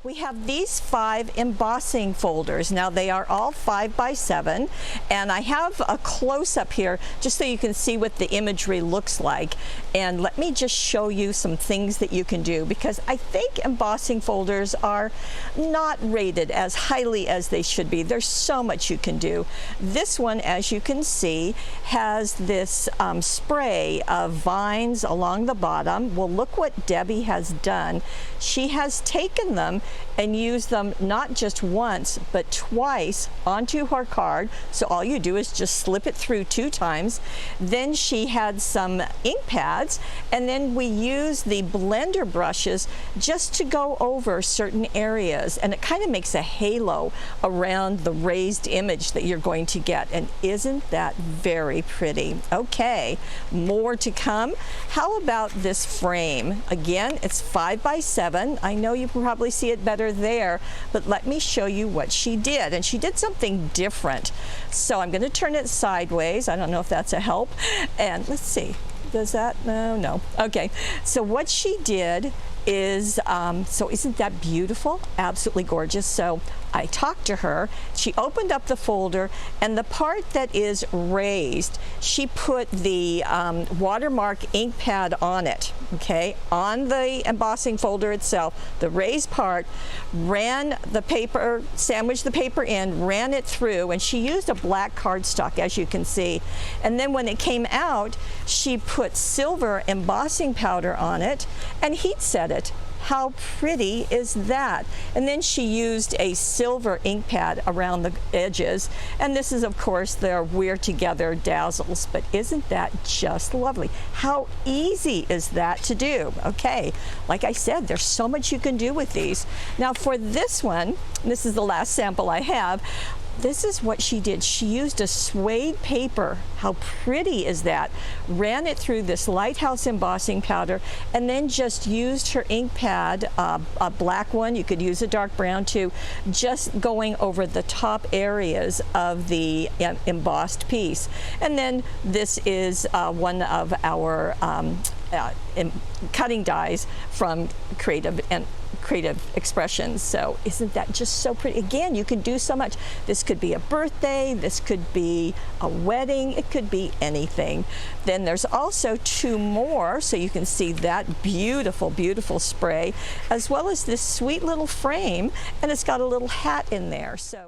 We have these 5 embossing folders. Now they are all 5 by 7, and I have a close-up here just so you can see what the imagery looks like. And let me just show you some things that you can do, because I think embossing folders are not rated as highly as they should be. There's so much you can do. This one, as you can see, has this spray of vines along the bottom. Well, look what Debbie has done. She has taken them and use them not just once but twice onto her card. So all you do is just slip it through 2 times. Then she had some ink pads, and then we use the blender brushes just to go over certain areas, and it kind of makes a halo around the raised image that you're going to get. And isn't that very pretty? Okay, more to come. How about this frame? Again, it's 5 by 7. I know you can probably see it better there, but let me show you what she did. And she did something different. So I'm going to turn it sideways. I don't know if that's a help. And let's see. Does that? No. Okay. So what she did is, so isn't that beautiful? Absolutely gorgeous. So I talked to her. She opened up the folder, and the part that is raised, she put the watermark ink pad on it, okay, on the embossing folder itself, the raised part, ran the paper, sandwiched the paper in, ran it through, and she used a black cardstock, as you can see. And then when it came out, she put silver embossing powder on it and heat set it. How pretty is that? And then she used a silver ink pad around the edges. And this is, of course, their We're Together dazzles. But isn't that just lovely? How easy is that to do? Okay, like I said, there's so much you can do with these. Now for this one, this is the last sample I have. This is what she did. She used a suede paper. How pretty is that? Ran it through this lighthouse embossing powder, and then just used her ink pad, a black one, you could use a dark brown too, just going over the top areas of the embossed piece. And then this is one of our cutting dies from Creative Expressions. So isn't that just so pretty? Again, you can do so much. This could be a birthday, this could be a wedding, it could be anything. Then there's also 2 more, so you can see that beautiful, beautiful spray, as well as this sweet little frame, and it's got a little hat in there. So